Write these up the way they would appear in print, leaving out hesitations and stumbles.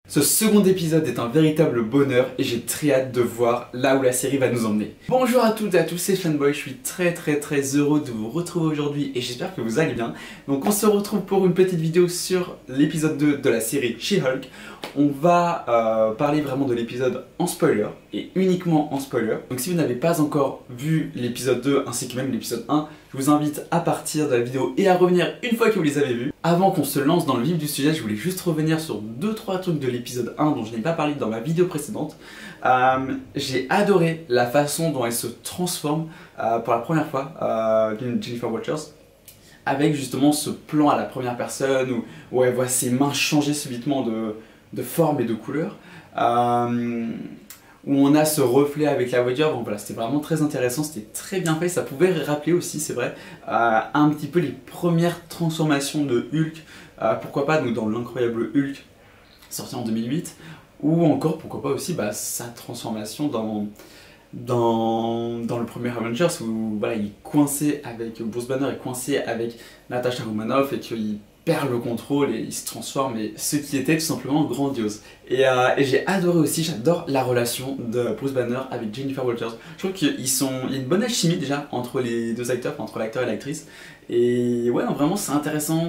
Ce second épisode est un véritable bonheur et j'ai très hâte de voir là où la série va nous emmener. Bonjour à toutes et à tous, c'est Fanboy, je suis très heureux de vous retrouver aujourd'hui et j'espère que vous allez bien. Donc on se retrouve pour une petite vidéo sur l'épisode 2 de la série She-Hulk. On va parler vraiment de l'épisode en spoiler et uniquement en spoiler. Donc si vous n'avez pas encore vu l'épisode 2 ainsi que même l'épisode 1, je vous invite à partir de la vidéo et à revenir une fois que vous les avez vus. Avant qu'on se lance dans le vif du sujet, je voulais juste revenir sur 2-3 trucs de l'épisode 1 dont je n'ai pas parlé dans ma vidéo précédente. J'ai adoré la façon dont elle se transforme pour la première fois d'une Jennifer Walters, avec justement ce plan à la première personne où elle voit ses mains changer subitement de forme et de couleur. Où on a ce reflet avec la voiture. Bon voilà, c'était vraiment très intéressant, c'était très bien fait, ça pouvait rappeler aussi, c'est vrai, un petit peu les premières transformations de Hulk, pourquoi pas donc dans l'incroyable Hulk sorti en 2008, ou encore pourquoi pas aussi sa transformation dans le premier Avengers où voilà, il est coincé avec Bruce Banner, est coincé avec Natasha Romanoff et qu'il perd le contrôle et il se transforme, et ce qui était tout simplement grandiose. Et j'ai adoré aussi, j'adore la relation de Bruce Banner avec Jennifer Walters. Je trouve qu'il y a une bonne alchimie déjà entre les deux acteurs, entre l'acteur et l'actrice. Et ouais, non, vraiment c'est intéressant,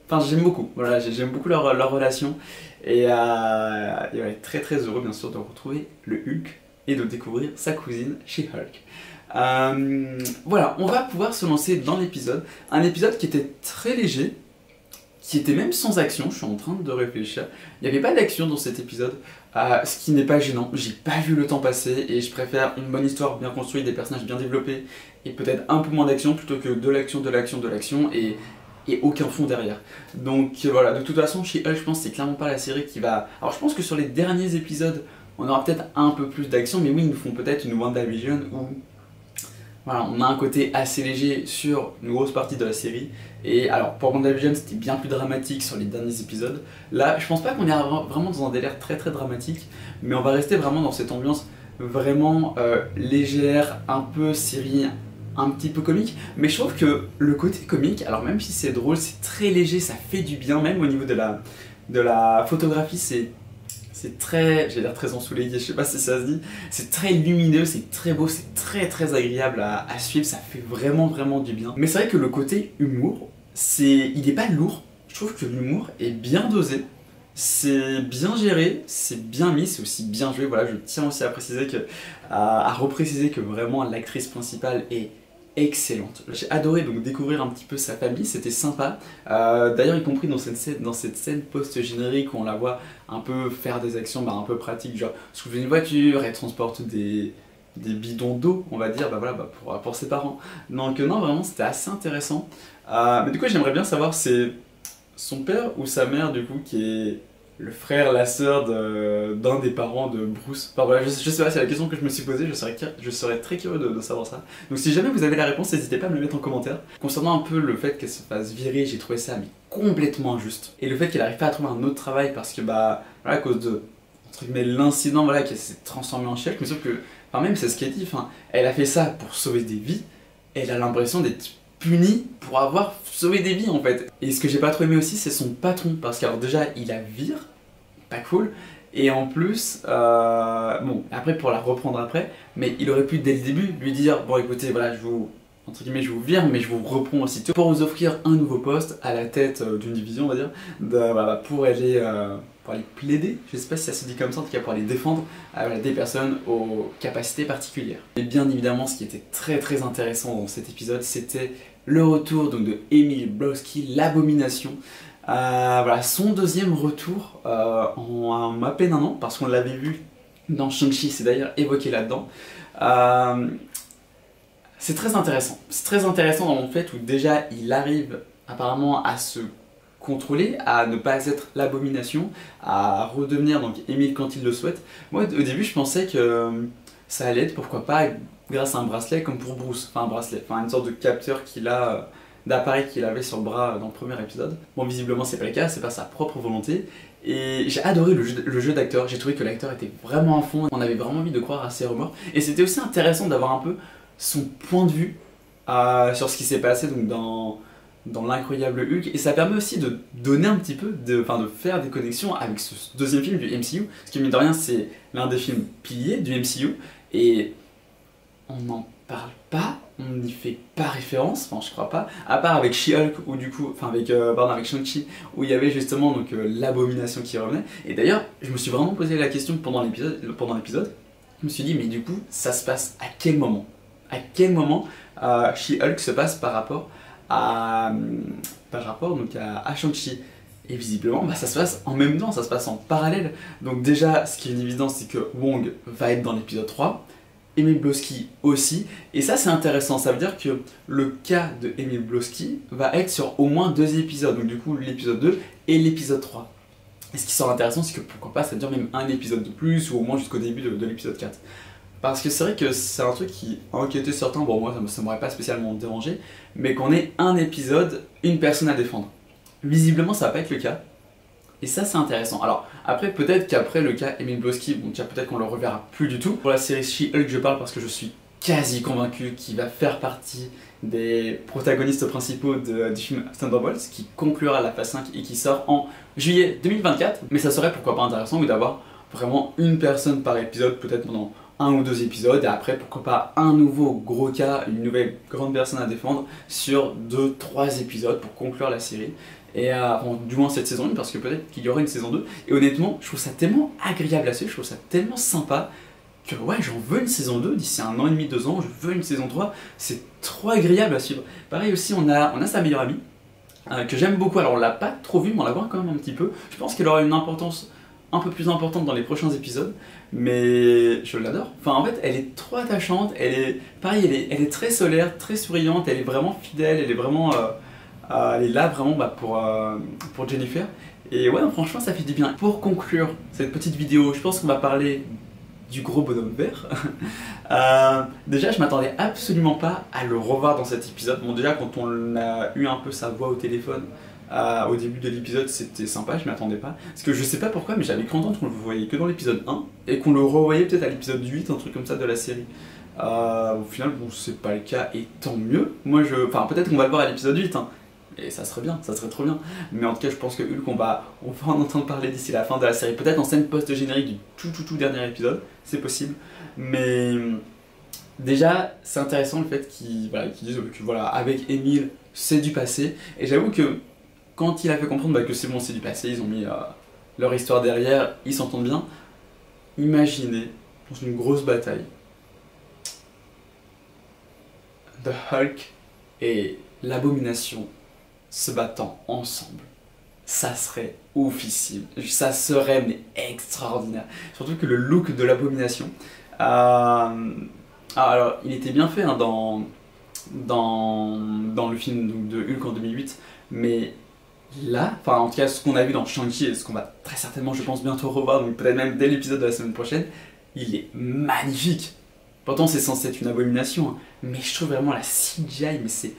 enfin j'aime beaucoup, voilà, j'aime beaucoup leur relation. Et ouais, très heureux bien sûr de retrouver le Hulk et de découvrir sa cousine She-Hulk. Voilà, on va pouvoir se lancer dans l'épisode. Un épisode qui était très léger, qui était même sans action, je suis en train de réfléchir. Il n'y avait pas d'action dans cet épisode, ce qui n'est pas gênant. J'ai pas vu le temps passer et je préfère une bonne histoire bien construite, des personnages bien développés et peut-être un peu moins d'action plutôt que de l'action et aucun fond derrière. Donc voilà, de toute façon, She-Hulk, je pense que c'est clairement pas la série qui va... Alors je pense que sur les derniers épisodes, on aura peut-être un peu plus d'action, mais oui, ils nous font peut-être une WandaVision où... Voilà, on a un côté assez léger sur une grosse partie de la série. Et alors pour WandaVision c'était bien plus dramatique sur les derniers épisodes. Là je pense pas qu'on est vraiment dans un délire très dramatique, mais on va rester vraiment dans cette ambiance vraiment légère, un peu série, un petit peu comique. Mais je trouve que le côté comique, alors même si c'est drôle, c'est très léger, ça fait du bien, même au niveau de la photographie, c'est très, j'allais dire très ensoleillé, je sais pas si ça se dit, c'est très lumineux, c'est très beau, c'est très agréable à suivre, ça fait vraiment du bien. Mais c'est vrai que le côté humour, il est pas lourd, je trouve que l'humour est bien dosé, c'est bien géré, c'est bien mis, c'est aussi bien joué, voilà, je tiens aussi à préciser à repréciser que vraiment l'actrice principale est excellente. J'ai adoré donc découvrir un petit peu sa famille, c'était sympa. D'ailleurs, y compris dans cette scène post-générique où on la voit un peu faire des actions un peu pratiques, genre soulever une voiture, elle transporte des bidons d'eau, on va dire, pour ses parents. Donc non, vraiment, c'était assez intéressant. Mais du coup, j'aimerais bien savoir, c'est son père ou sa mère, du coup, qui est le frère, la sœur d'un des parents de Bruce. Enfin voilà, je sais pas, c'est la question que je me suis posée, je serais très curieux de savoir ça. Donc si jamais vous avez la réponse, n'hésitez pas à me le mettre en commentaire. Concernant un peu le fait qu'elle se fasse virer, j'ai trouvé ça complètement injuste. Et le fait qu'elle arrive pas à trouver un autre travail parce que voilà, à cause de, entre guillemets, l'incident, voilà, qu'elle s'est transformée en chef, mais sauf que, enfin même c'est ce qu'elle dit, elle a fait ça pour sauver des vies, elle a l'impression d'être puni pour avoir sauvé des vies en fait. Et ce que j'ai pas trop aimé aussi, c'est son patron, parce qu'alors déjà il la vire, pas cool, et en plus, bon après pour la reprendre après, mais il aurait pu dès le début lui dire bon écoutez voilà, entre guillemets je vous vire, mais je vous reprends aussitôt pour vous offrir un nouveau poste à la tête d'une division, on va dire, pour aller plaider, je sais pas si ça se dit comme ça, en tout cas pour aller défendre des personnes aux capacités particulières. Et bien évidemment, ce qui était très intéressant dans cet épisode, c'était le retour donc de Emil Blonsky, l'Abomination. Voilà, son deuxième retour en à peine un an, parce qu'on l'avait vu dans Shang-Chi, c'est d'ailleurs évoqué là-dedans. C'est très intéressant dans le fait où déjà il arrive apparemment à se contrôler, à ne pas être l'Abomination, à redevenir donc Emile quand il le souhaite. Moi au début je pensais que ça allait être, pourquoi pas, grâce à un bracelet comme pour Bruce, une sorte de capteur qu'il a, d'appareil qu'il avait sur le bras dans le premier épisode. Bon visiblement c'est pas le cas, c'est pas sa propre volonté. Et j'ai adoré le jeu d'acteur, j'ai trouvé que l'acteur était vraiment à fond, on avait vraiment envie de croire à ses remords. Et c'était aussi intéressant d'avoir un peu son point de vue sur ce qui s'est passé donc dans l'incroyable Hulk, et ça permet aussi de donner un petit peu, de faire des connexions avec ce deuxième film du MCU, ce qui mine de rien c'est l'un des films piliers du MCU, et on n'en parle pas, on n'y fait pas référence, enfin je crois pas, à part avec She-Hulk, ou du coup, avec Shang-Chi, où il y avait justement donc l'abomination qui revenait, et d'ailleurs je me suis vraiment posé la question pendant l'épisode, je me suis dit mais du coup ça se passe à quel moment? À quel moment She-Hulk se passe par rapport donc à Shang-Chi. Et visiblement, ça se passe en même temps, ça se passe en parallèle. Donc déjà, ce qui est une évidence, c'est que Wong va être dans l'épisode 3, Emil Blonsky aussi, et ça c'est intéressant, ça veut dire que le cas de Emil Blonsky va être sur au moins 2 épisodes, donc du coup l'épisode 2 et l'épisode 3. Et ce qui sera intéressant, c'est que pourquoi pas ça dure même un épisode de plus, ou au moins jusqu'au début de l'épisode 4. Parce que c'est vrai que c'est un truc qui inquiétait certains, bon moi ça m'aurait pas spécialement dérangé, mais qu'on ait un épisode, une personne à défendre. Visiblement ça va pas être le cas, et ça c'est intéressant. Alors après peut-être qu'après le cas Emil Blonsky, bon tiens peut-être qu'on le reverra plus du tout. Pour la série She-Hulk je parle parce que je suis quasi convaincu qu'il va faire partie des protagonistes principaux du film Thunderbolts, qui conclura la phase 5 et qui sort en juillet 2024, mais ça serait pourquoi pas intéressant d'avoir vraiment une personne par épisode, peut-être pendant 1 ou 2 épisodes, et après pourquoi pas un nouveau gros cas, une nouvelle grande personne à défendre sur 2-3 épisodes pour conclure la série, et bon, du moins cette saison 1, parce que peut-être qu'il y aura une saison 2, et honnêtement je trouve ça tellement agréable à suivre, je trouve ça tellement sympa, que ouais j'en veux une saison 2 d'ici 1 an et demi, 2 ans, je veux une saison 3, c'est trop agréable à suivre. Pareil aussi on a sa meilleure amie, que j'aime beaucoup, alors on l'a pas trop vue mais on la voit quand même un petit peu, je pense qu'elle aura une importance un peu plus importante dans les prochains épisodes, mais je l'adore. Enfin en fait elle est trop attachante, elle est très solaire, très souriante, elle est vraiment fidèle, elle est vraiment elle est là vraiment pour Jennifer, et ouais franchement ça fait du bien. Pour conclure cette petite vidéo, je pense qu'on va parler du gros bonhomme vert. Déjà je m'attendais absolument pas à le revoir dans cet épisode. Bon déjà quand on a eu un peu sa voix au téléphone au début de l'épisode c'était sympa, je m'y attendais pas. Parce que je sais pas pourquoi mais j'avais cru entendre qu'on le voyait que dans l'épisode 1 et qu'on le revoyait peut-être à l'épisode 8, un truc comme ça de la série. Au final bon c'est pas le cas et tant mieux. Moi enfin peut-être qu'on va le voir à l'épisode 8 hein. Et ça serait bien, ça serait trop bien. Mais en tout cas je pense que Hulk on va en entendre parler d'ici la fin de la série. Peut-être en scène post-générique du tout dernier épisode, c'est possible. Mais déjà c'est intéressant le fait qu'ils disent que voilà, avec Emile c'est du passé. Et j'avoue que quand il a fait comprendre que c'est bon, c'est du passé, ils ont mis leur histoire derrière, ils s'entendent bien. Imaginez dans une grosse bataille The Hulk et l'Abomination se battant ensemble. Ça serait oufissime, ça serait mais extraordinaire. Surtout que le look de l'Abomination, alors il était bien fait hein, dans le film donc, de Hulk en 2008, mais là, enfin en tout cas ce qu'on a vu dans Shang-Chi et ce qu'on va très certainement je pense bientôt revoir, donc peut-être même dès l'épisode de la semaine prochaine, il est magnifique. Pourtant c'est censé être une abomination, hein, mais je trouve vraiment la CGI, mais c'est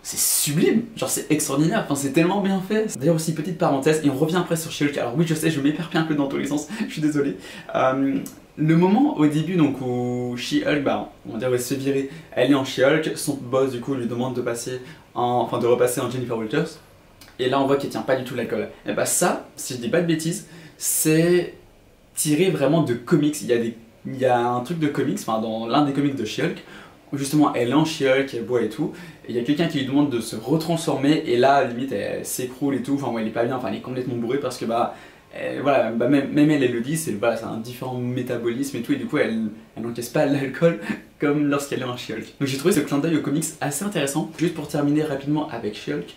sublime, genre c'est extraordinaire, enfin c'est tellement bien fait. D'ailleurs aussi petite parenthèse, et on revient après sur She-Hulk, alors oui je sais je m'éperpille un peu dans tous les sens, je suis désolé. Le moment au début donc où She-Hulk, on va dire elle se fait virer, elle est en She-Hulk, son boss du coup lui demande de repasser en Jennifer Walters, et là on voit qu'elle tient pas du tout l'alcool. Et ça, si je dis pas de bêtises, c'est tiré vraiment de comics, il y a un truc de comics, enfin dans l'un des comics de She-Hulk, où justement elle est en She-Hulk, elle boit et tout, et il y a quelqu'un qui lui demande de se retransformer, et là limite elle s'écroule et tout, enfin ouais, elle est pas bien, enfin elle est complètement bourrée parce que même elle le dit, c'est un différent métabolisme et tout, et du coup elle n'encaisse pas l'alcool comme lorsqu'elle est en She-Hulk. Donc j'ai trouvé ce clin d'œil au comics assez intéressant. Juste pour terminer rapidement avec She-Hulk,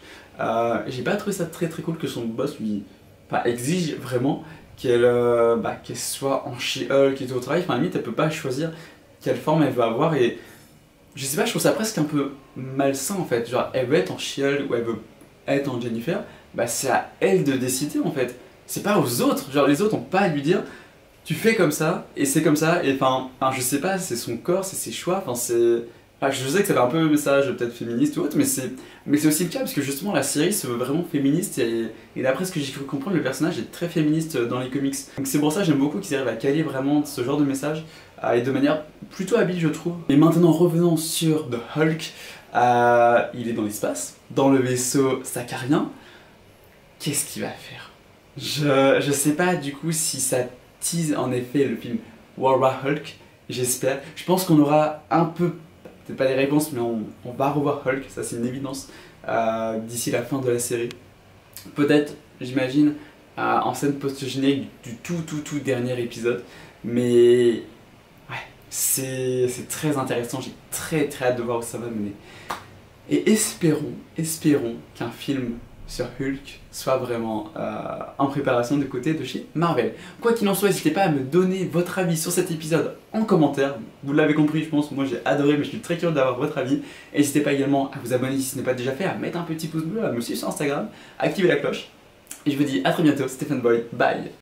j'ai pas trouvé ça très cool que son boss lui exige vraiment qu'elle soit en She-Hulk et tout au travail, enfin limite elle peut pas choisir quelle forme elle veut avoir, et je sais pas, je trouve ça presque un peu malsain en fait, genre elle veut être en She-Hulk ou elle veut être en Jennifer, c'est à elle de décider en fait, c'est pas aux autres, genre les autres ont pas à lui dire tu fais comme ça et c'est comme ça, et enfin je sais pas, c'est son corps, c'est ses choix, enfin c'est... je sais que ça fait un peu un message peut-être féministe ou autre, mais c'est aussi le cas parce que justement la série se veut vraiment féministe, et d'après ce que j'ai cru comprendre, le personnage est très féministe dans les comics. Donc c'est pour ça que j'aime beaucoup qu'ils arrivent à caler vraiment ce genre de message et de manière plutôt habile je trouve. Et maintenant revenons sur The Hulk. Il est dans l'espace, dans le vaisseau sacarien. Qu'est-ce qu'il va faire? Je sais pas du coup si ça tease en effet le film World War Hulk, j'espère. Je pense qu'on aura un peu, peut-être pas les réponses, mais on va revoir Hulk, ça c'est une évidence, d'ici la fin de la série. Peut-être, j'imagine, en scène post-générique du tout dernier épisode, mais ouais, c'est très intéressant, j'ai très hâte de voir où ça va mener. Et espérons qu'un film sur Hulk soit vraiment en préparation du côté de chez Marvel. Quoi qu'il en soit, n'hésitez pas à me donner votre avis sur cet épisode en commentaire. Vous l'avez compris, je pense, moi j'ai adoré, mais je suis très curieux d'avoir votre avis. N'hésitez pas également à vous abonner si ce n'est pas déjà fait, à mettre un petit pouce bleu, à me suivre sur Instagram, à activer la cloche. Et je vous dis à très bientôt, Stephen Boy, bye!